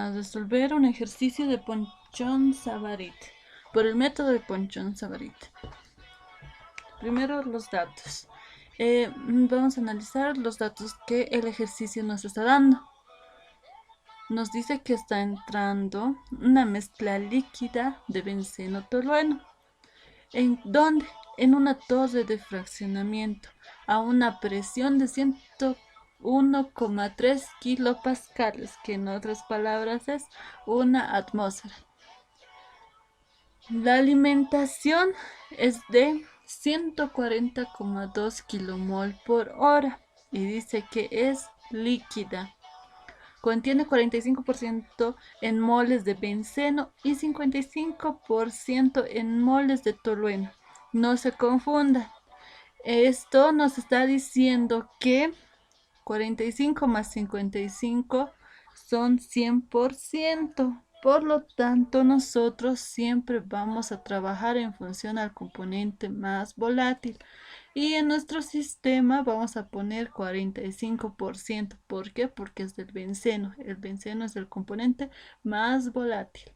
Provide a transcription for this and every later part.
a resolver un ejercicio de Ponchon-Savarit por el método de Ponchon-Savarit. Primero los datos. Vamos a analizar los datos que el ejercicio nos está dando. Nos dice que está entrando una mezcla líquida de benceno tolueno. ¿En dónde? En una torre de fraccionamiento a una presión de 101,3 kilopascales, que en otras palabras es una atmósfera. La alimentación es de 140,2 kilomol por hora y dice que es líquida. Contiene 45% en moles de benceno y 55% en moles de tolueno. No se confundan. Esto nos está diciendo que 45 más 55 son 100%. Por lo tanto, nosotros siempre vamos a trabajar en función al componente más volátil. Y en nuestro sistema vamos a poner 45%. ¿Por qué? Porque es del benceno. El benceno es el componente más volátil.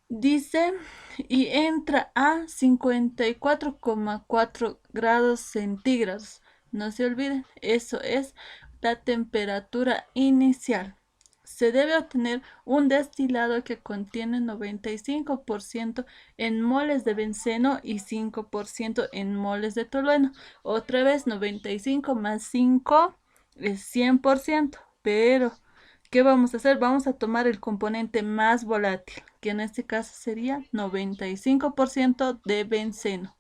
Dice, y entra a 54,4 grados centígrados. No se olviden, eso es la temperatura inicial. Se debe obtener un destilado que contiene 95% en moles de benceno y 5% en moles de tolueno. Otra vez, 95 más 5 es 100%, pero ¿qué vamos a hacer? Vamos a tomar el componente más volátil, que en este caso sería 95% de benceno.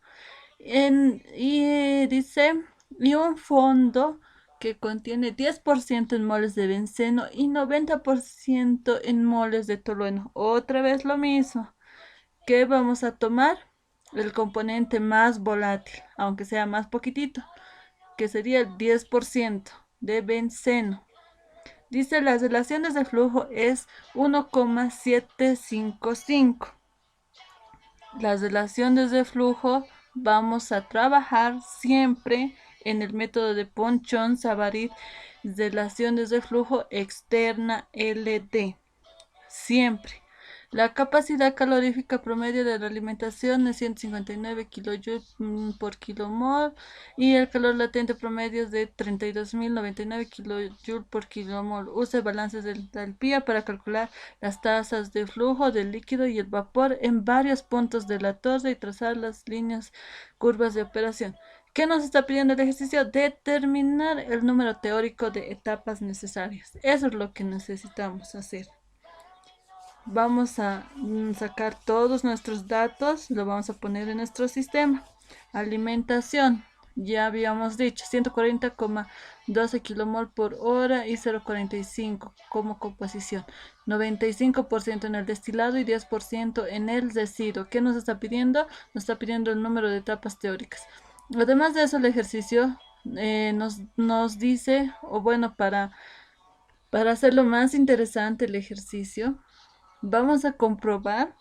Dice, y un fondo que contiene 10% en moles de benceno y 90% en moles de tolueno. Otra vez lo mismo. ¿Qué vamos a tomar? El componente más volátil, aunque sea más poquitito, que sería el 10% de benceno. Dice, las relaciones de flujo es 1,755. Las relaciones de flujo vamos a trabajar siempre en el método de Ponchon-Savarit, relaciones de flujo externa LD. Siempre. La capacidad calorífica promedio de la alimentación es 159 kJ por kilomol y el calor latente promedio es de 32.099 kJ por kilomol. Use balances de entalpía para calcular las tasas de flujo del líquido y el vapor en varios puntos de la torre y trazar las líneas curvas de operación. ¿Qué nos está pidiendo el ejercicio? Determinar el número teórico de etapas necesarias. Eso es lo que necesitamos hacer. Vamos a sacar todos nuestros datos, lo vamos a poner en nuestro sistema. Alimentación, ya habíamos dicho, 140,12 kilomol por hora y 0,45 como composición. 95% en el destilado y 10% en el residuo. ¿Qué nos está pidiendo? Nos está pidiendo el número de etapas teóricas. Además de eso, el ejercicio nos dice, o bueno, para hacerlo más interesante el ejercicio, vamos a comprobar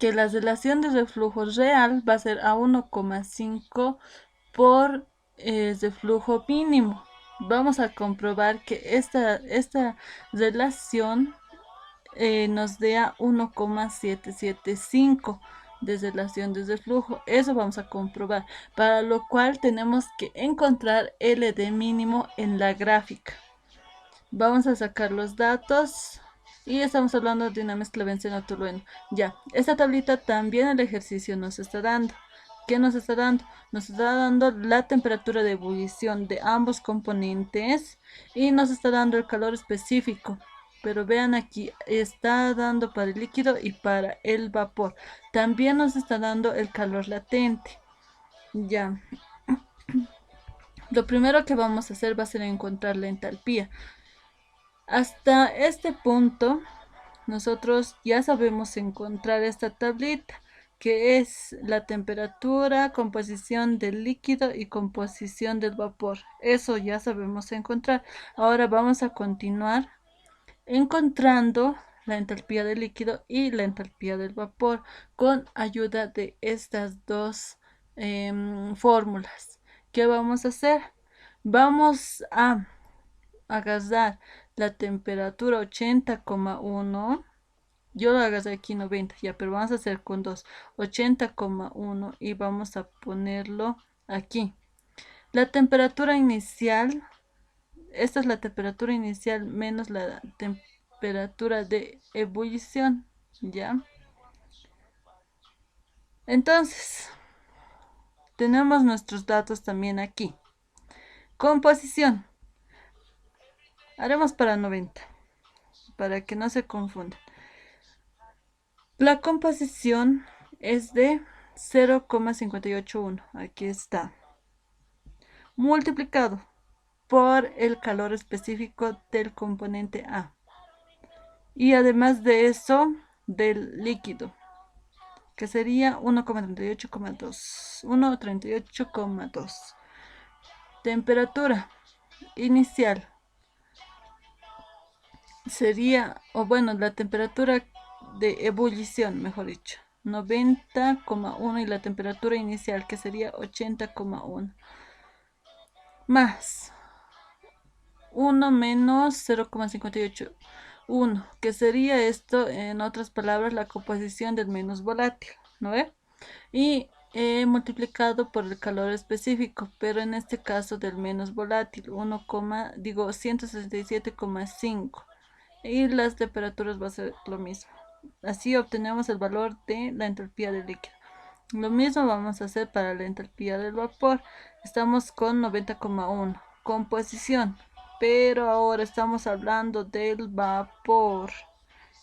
que la relación de reflujo real va a ser a 1,5 por reflujo mínimo. Vamos a comprobar que esta relación nos dé a 1,775 de relación de reflujo. Eso vamos a comprobar, para lo cual tenemos que encontrar LD mínimo en la gráfica. Vamos a sacar los datos. Y estamos hablando de una mezcla benceno-tolueno. Ya, esta tablita también el ejercicio nos está dando. ¿Qué nos está dando? Nos está dando la temperatura de ebullición de ambos componentes y nos está dando el calor específico. Pero vean aquí, está dando para el líquido y para el vapor. También nos está dando el calor latente. Ya. Lo primero que vamos a hacer va a ser encontrar la entalpía. Hasta este punto, nosotros ya sabemos encontrar esta tablita, que es la temperatura, composición del líquido y composición del vapor. Eso ya sabemos encontrar. Ahora vamos a continuar encontrando la entalpía del líquido y la entalpía del vapor con ayuda de estas dos fórmulas. ¿Qué vamos a hacer? Vamos a agarrar la temperatura 80,1. Yo lo hagas aquí 90, ya, pero vamos a hacer con 2. 80,1 y vamos a ponerlo aquí. La temperatura inicial, esta es la temperatura inicial menos la temperatura de ebullición, ¿ya? Entonces, tenemos nuestros datos también aquí. Composición. Haremos para 90, para que no se confundan. La composición es de 0,581. Aquí está. Multiplicado por el calor específico del componente A. Y además de eso, del líquido, que sería 1,38,2. 1,38,2. Temperatura inicial sería, o bueno, la temperatura de ebullición, mejor dicho, 90,1 y la temperatura inicial que sería 80,1 más 1 menos 0,581, que sería esto, en otras palabras, la composición del menos volátil, ¿no ve? Y multiplicado por el calor específico, pero en este caso del menos volátil, 167,5. Y las temperaturas va a ser lo mismo. Así obtenemos el valor de la entalpía del líquido. Lo mismo vamos a hacer para la entalpía del vapor. Estamos con 90,1. Composición. Pero ahora estamos hablando del vapor.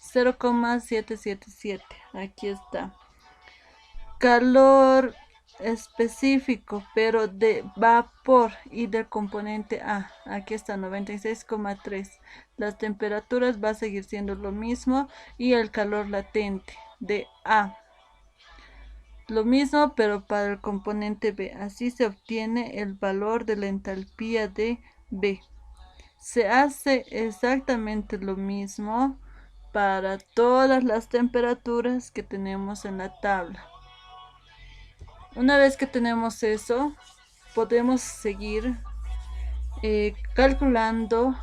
0,777. Aquí está. Calor específico, pero de vapor y del componente A. Aquí está 96,3. Las temperaturas va a seguir siendo lo mismo y el calor latente de A. Lo mismo, pero para el componente B. Así se obtiene el valor de la entalpía de B. Se hace exactamente lo mismo para todas las temperaturas que tenemos en la tabla. Una vez que tenemos eso, podemos seguir calculando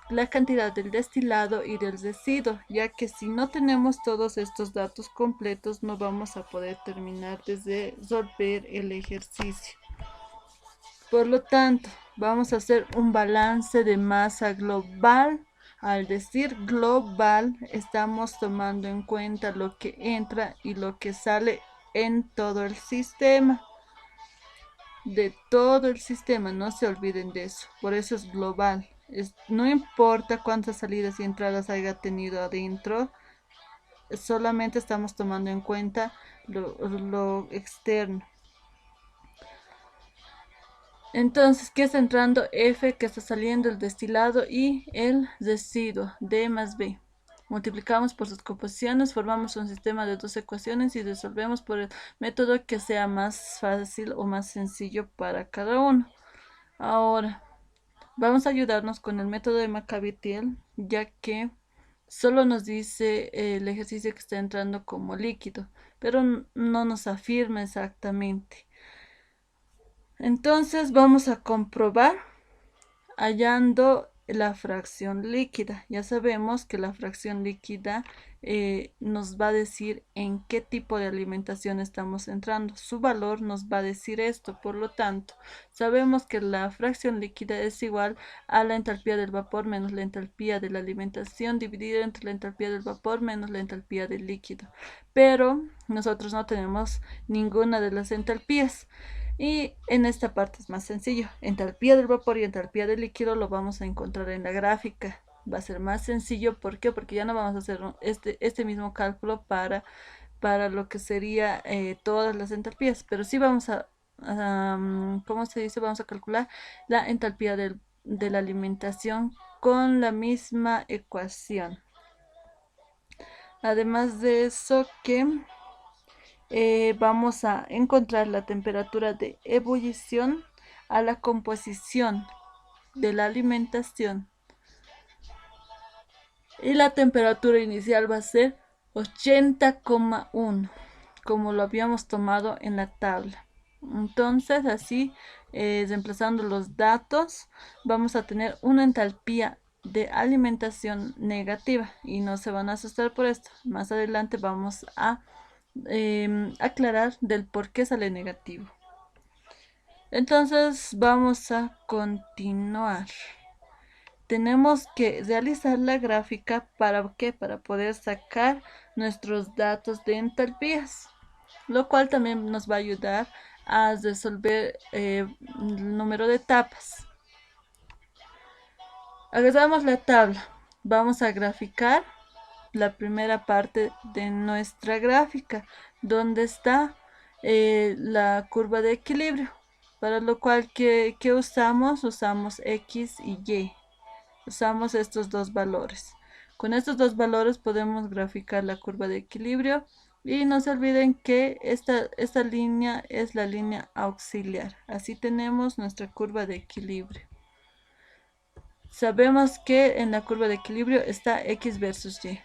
la cantidad del destilado y del residuo, ya que si no tenemos todos estos datos completos, no vamos a poder terminar de resolver el ejercicio. Por lo tanto, vamos a hacer un balance de masa global. Al decir global, estamos tomando en cuenta lo que entra y lo que sale en todo el sistema. De todo el sistema, no se olviden de eso. Por eso es global. No importa cuántas salidas y entradas haya tenido adentro, solamente estamos tomando en cuenta lo externo. Entonces, ¿qué está entrando? F, que está saliendo el destilado, y el residuo, D más B. Multiplicamos por sus composiciones, formamos un sistema de dos ecuaciones y resolvemos por el método que sea más fácil o más sencillo para cada uno. Ahora, vamos a ayudarnos con el método de Maccabi-Thiele, ya que solo nos dice el ejercicio que está entrando como líquido, pero no nos afirma exactamente. Entonces vamos a comprobar hallando la fracción líquida. Ya sabemos que la fracción líquida nos va a decir en qué tipo de alimentación estamos entrando. Su valor nos va a decir esto. Por lo tanto, sabemos que la fracción líquida es igual a la entalpía del vapor menos la entalpía de la alimentación dividida entre la entalpía del vapor menos la entalpía del líquido. Pero nosotros no tenemos ninguna de las entalpías. Y en esta parte es más sencillo. Entalpía del vapor y entalpía del líquido lo vamos a encontrar en la gráfica. Va a ser más sencillo. ¿Por qué? Porque ya no vamos a hacer este mismo cálculo para lo que sería todas las entalpías. Pero sí vamos ¿cómo se dice? Vamos a calcular la entalpía de la alimentación con la misma ecuación. Además de eso vamos a encontrar la temperatura de ebullición a la composición de la alimentación y la temperatura inicial va a ser 80,1 como lo habíamos tomado en la tabla. Entonces así reemplazando los datos vamos a tener una entalpía de alimentación negativa y no se van a asustar por esto. Más adelante vamos a aclarar del por qué sale negativo. Entonces vamos a continuar. Tenemos que realizar la gráfica ¿para qué? Para poder sacar nuestros datos de entalpías, lo cual también nos va a ayudar a resolver el número de etapas. Agarramos la tabla, vamos a graficar la primera parte de nuestra gráfica, donde está la curva de equilibrio, para lo cual ¿qué usamos? Usamos X y Y, usamos estos dos valores. Con estos dos valores podemos graficar la curva de equilibrio y no se olviden que esta línea es la línea auxiliar. Así tenemos nuestra curva de equilibrio. Sabemos que en la curva de equilibrio está X versus Y.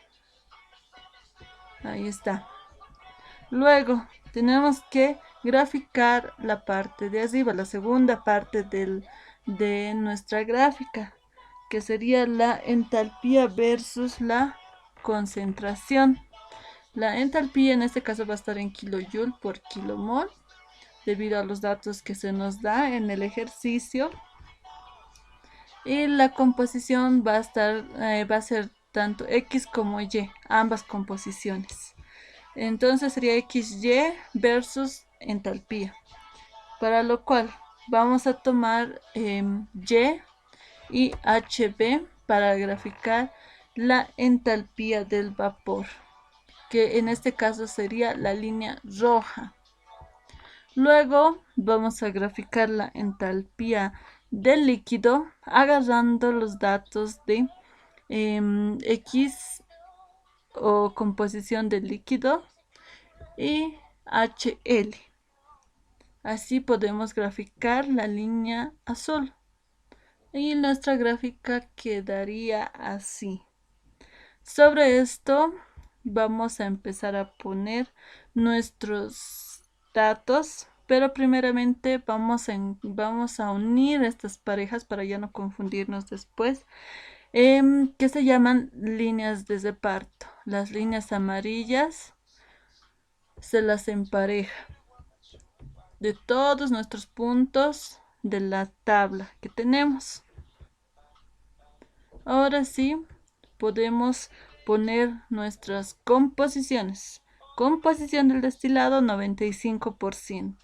Ahí está. Luego tenemos que graficar la parte de arriba, la segunda parte de nuestra gráfica, que sería la entalpía versus la concentración. La entalpía en este caso va a estar en kilojoule por kilomol, debido a los datos que se nos da en el ejercicio. Y la composición va a ser tanto X como Y, ambas composiciones. Entonces sería XY versus entalpía, para lo cual vamos a tomar Y y HB para graficar la entalpía del vapor, que en este caso sería la línea roja. Luego vamos a graficar la entalpía del líquido agarrando los datos de X o composición del líquido y HL. Así podemos graficar la línea azul y nuestra gráfica quedaría así. Sobre esto vamos a empezar a poner nuestros datos, pero primeramente vamos a unir estas parejas para ya no confundirnos después, que se llaman líneas de reparto. Las líneas amarillas se las empareja de todos nuestros puntos de la tabla que tenemos. Ahora sí podemos poner nuestras composiciones. Composición del destilado 95%,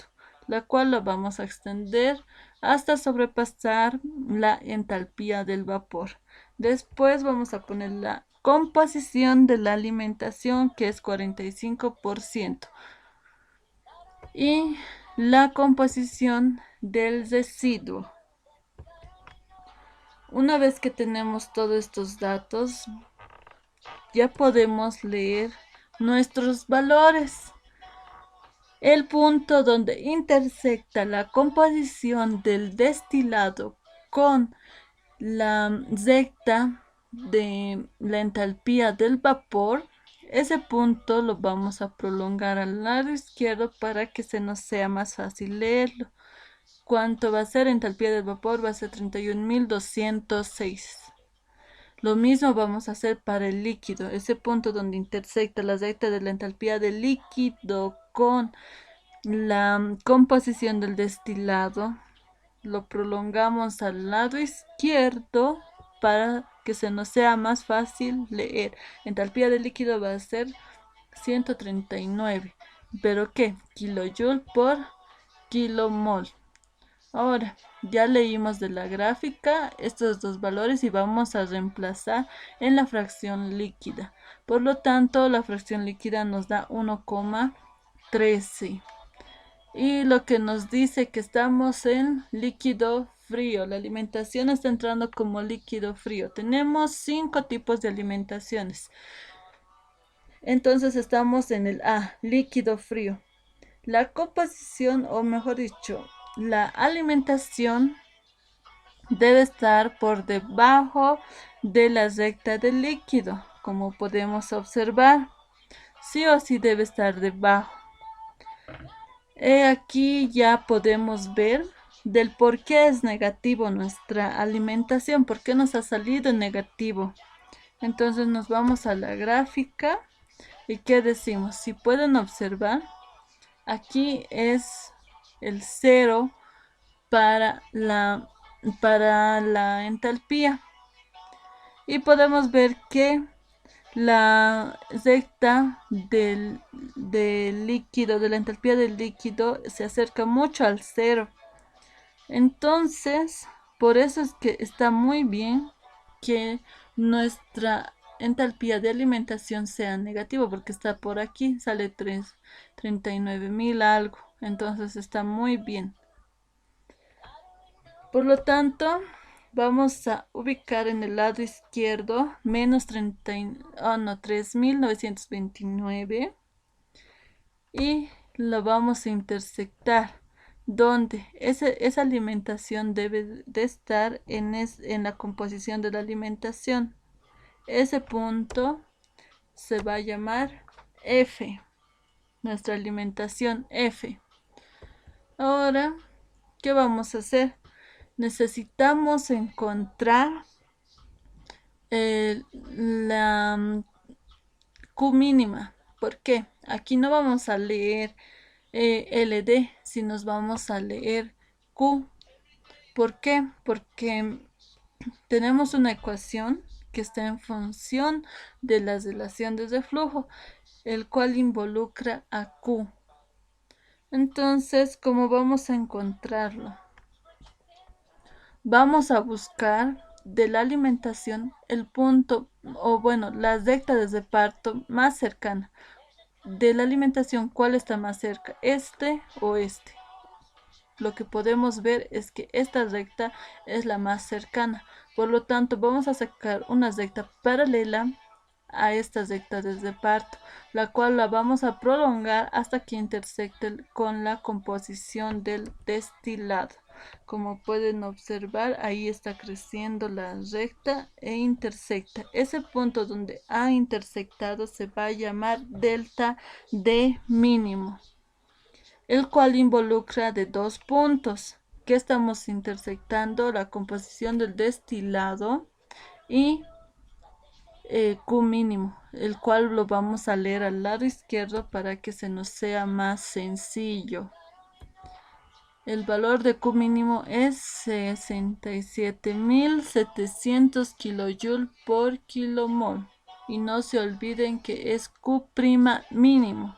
la cual la vamos a extender hasta sobrepasar la entalpía del vapor. Después vamos a poner la composición de la alimentación, que es 45%, y la composición del residuo. Una vez que tenemos todos estos datos, ya podemos leer nuestros valores. El punto donde intersecta la composición del destilado con la recta de la entalpía del vapor, ese punto lo vamos a prolongar al lado izquierdo para que se nos sea más fácil leerlo. ¿Cuánto va a ser? Entalpía del vapor va a ser 31.206. Lo mismo vamos a hacer para el líquido. Ese punto donde intersecta la recta de la entalpía del líquido con la composición del destilado, lo prolongamos al lado izquierdo para que se nos sea más fácil leer. Entalpía del líquido va a ser 139. ¿Pero qué? Kilojoule por kilomol. Ahora, ya leímos de la gráfica estos dos valores y vamos a reemplazar en la fracción líquida. Por lo tanto, la fracción líquida nos da 1,13. Y lo que nos dice que estamos en líquido frío. La alimentación está entrando como líquido frío. Tenemos 5 tipos de alimentaciones. Entonces estamos en el A, líquido frío. La composición, o mejor dicho, la alimentación debe estar por debajo de la recta del líquido, como podemos observar. Sí o sí debe estar debajo. Aquí ya podemos ver del por qué es negativo nuestra alimentación, por qué nos ha salido negativo. Entonces nos vamos a la gráfica y ¿qué decimos? Si pueden observar, aquí es el cero para la entalpía y podemos ver que la recta del líquido, de la entalpía del líquido, se acerca mucho al cero. Entonces, por eso es que está muy bien que nuestra entalpía de alimentación sea negativa, porque está por aquí, sale 39.000 algo. Entonces está muy bien. Por lo tanto, vamos a ubicar en el lado izquierdo menos 3.929 y lo vamos a intersectar donde esa alimentación debe de estar en la composición de la alimentación. Ese punto se va a llamar F, nuestra alimentación F. Ahora, ¿qué vamos a hacer? Necesitamos encontrar la Q mínima. ¿Por qué? Aquí no vamos a leer LD, sino vamos a leer Q. ¿Por qué? Porque tenemos una ecuación que está en función de las relaciones de flujo, el cual involucra a Q. Entonces, ¿cómo vamos a encontrarlo? Vamos a buscar de la alimentación el punto, o bueno, la recta de reparto más cercana. De la alimentación, ¿cuál está más cerca? ¿Este o este? Lo que podemos ver es que esta recta es la más cercana. Por lo tanto, vamos a sacar una recta paralela a esta recta de reparto, la cual la vamos a prolongar hasta que intersecte con la composición del destilado. Como pueden observar, ahí está creciendo la recta e intersecta. Ese punto donde ha intersectado se va a llamar delta D mínimo, el cual involucra de dos puntos que estamos intersectando: la composición del destilado y Q mínimo, el cual lo vamos a leer al lado izquierdo para que se nos sea más sencillo. El valor de Q mínimo es 67.700 kJ por kilomol. Y no se olviden que es Q' mínimo.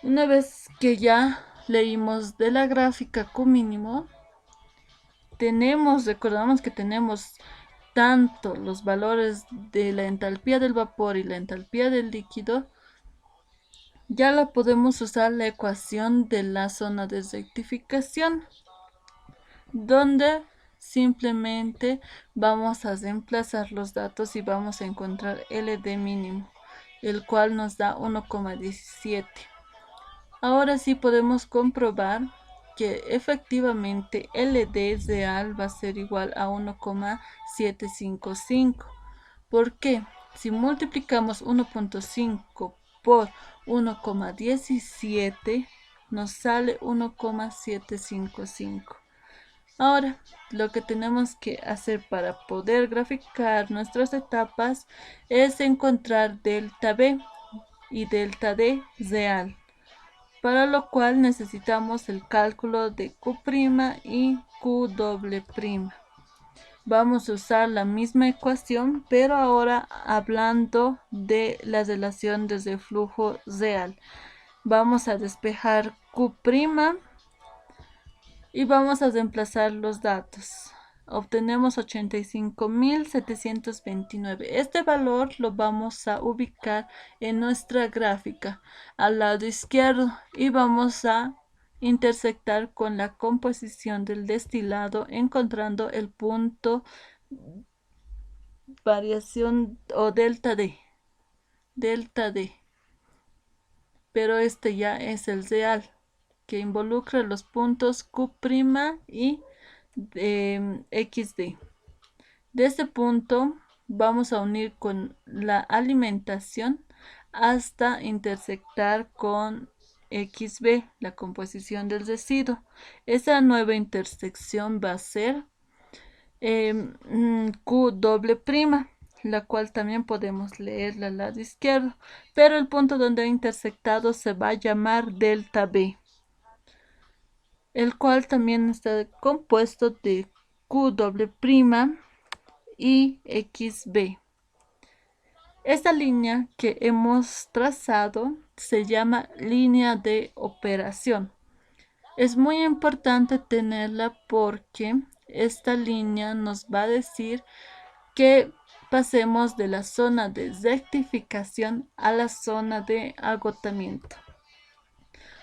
Una vez que ya leímos de la gráfica Q mínimo, recordamos que tenemos tanto los valores de la entalpía del vapor y la entalpía del líquido. Ya la podemos usar la ecuación de la zona de rectificación, donde simplemente vamos a reemplazar los datos y vamos a encontrar LD mínimo, el cual nos da 1,17. Ahora sí podemos comprobar que efectivamente LD real va a ser igual a 1,755. ¿Por qué? Si multiplicamos 1.5 por 1,17 nos sale 1,755. Ahora, lo que tenemos que hacer para poder graficar nuestras etapas es encontrar delta B y delta D real, para lo cual necesitamos el cálculo de Q' y Q'. Vamos a usar la misma ecuación, pero ahora hablando de la relación de reflujo real. Vamos a despejar Q' y vamos a reemplazar los datos. Obtenemos 85.729. Este valor lo vamos a ubicar en nuestra gráfica al lado izquierdo y vamos a intersectar con la composición del destilado, encontrando el punto variación o delta D, pero este ya es el real, que involucra los puntos Q' y XD. De este punto vamos a unir con la alimentación hasta intersectar con XB, la composición del residuo. Esa nueva intersección va a ser Q doble prima, la cual también podemos leerla al lado izquierdo, pero el punto donde ha intersectado se va a llamar delta B, el cual también está compuesto de Q doble prima y XB. Esta línea que hemos trazado se llama línea de operación. Es muy importante tenerla porque esta línea nos va a decir que pasemos de la zona de rectificación a la zona de agotamiento.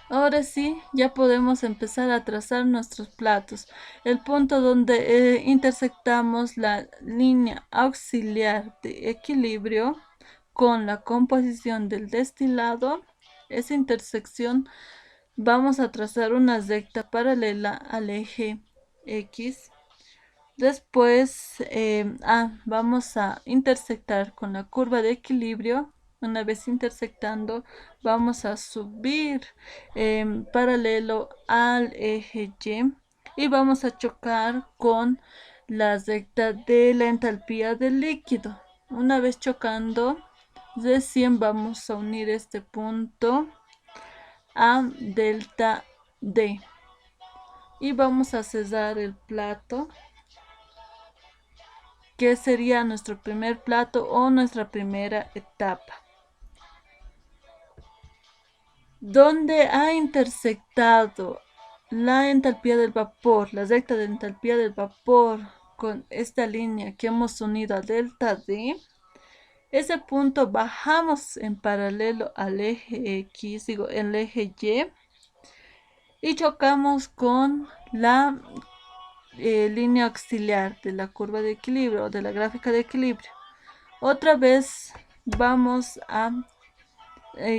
Ahora sí, ya podemos empezar a trazar nuestros platos. El punto donde intersectamos la línea auxiliar de equilibrio con la composición del destilado, esa intersección vamos a trazar una recta paralela al eje X. Después vamos a intersectar con la curva de equilibrio. Una vez intersectando, vamos a subir paralelo al eje Y y vamos a chocar con la recta de la entalpía del líquido. Una vez chocando, recién vamos a unir este punto a delta D y vamos a cerrar el plato, que sería nuestro primer plato o nuestra primera etapa. Donde ha intersectado la entalpía del vapor, la recta de entalpía del vapor con esta línea que hemos unido a delta D, ese punto bajamos en paralelo al eje X, el eje y chocamos con la línea auxiliar de la curva de equilibrio o de la gráfica de equilibrio. Otra vez vamos a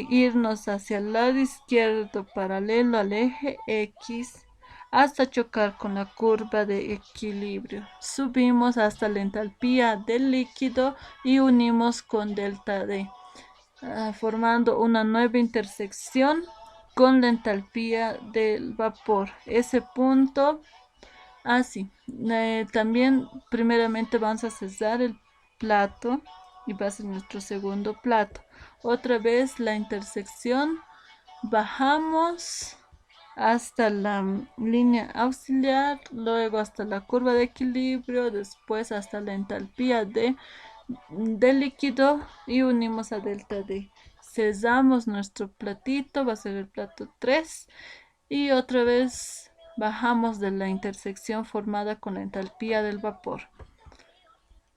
irnos hacia el lado izquierdo paralelo al eje X hasta chocar con la curva de equilibrio. Subimos hasta la entalpía del líquido y unimos con delta D, formando una nueva intersección con la entalpía del vapor. Ese punto así. También primeramente vamos a cerrar el plato y va a ser nuestro segundo plato. Otra vez la intersección, bajamos hasta la línea auxiliar, luego hasta la curva de equilibrio, después hasta la entalpía del líquido y unimos a delta D. Cerramos nuestro platito, va a ser el plato 3 y otra vez bajamos de la intersección formada con la entalpía del vapor.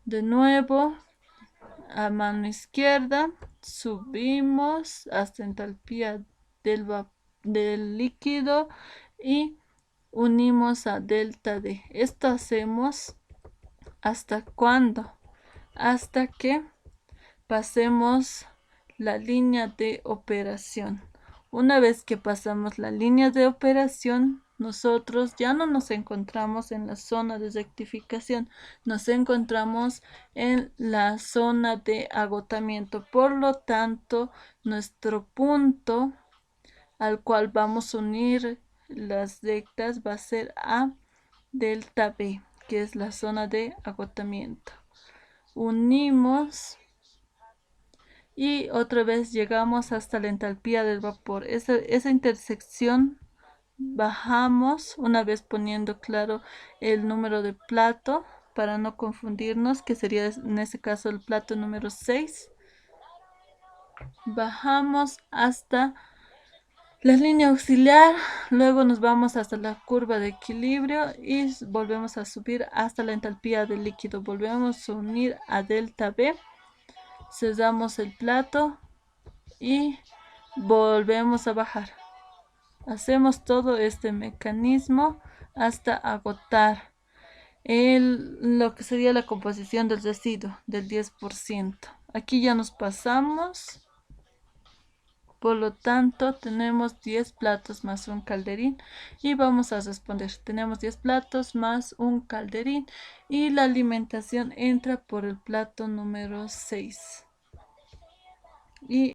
De nuevo, a mano izquierda, subimos hasta entalpía del líquido y unimos a delta D. Esto hacemos ¿hasta cuándo? Hasta que pasemos la línea de operación. Una vez que pasamos la línea de operación, nosotros ya no nos encontramos en la zona de rectificación, nos encontramos en la zona de agotamiento. Por lo tanto, nuestro punto al cual vamos a unir las rectas va a ser a delta B, que es la zona de agotamiento. Unimos y otra vez llegamos hasta la entalpía del vapor. Esa intersección bajamos, una vez poniendo claro el número de plato para no confundirnos, que sería en este caso el plato número 6. Bajamos hasta la línea auxiliar, luego nos vamos hasta la curva de equilibrio y volvemos a subir hasta la entalpía del líquido. Volvemos a unir a delta B, cerramos el plato y volvemos a bajar. Hacemos todo este mecanismo hasta agotar lo que sería la composición del residuo del 10%. Aquí ya nos pasamos. Por lo tanto, tenemos 10 platos más un calderín y vamos a responder. Tenemos 10 platos más un calderín y la alimentación entra por el plato número 6. Y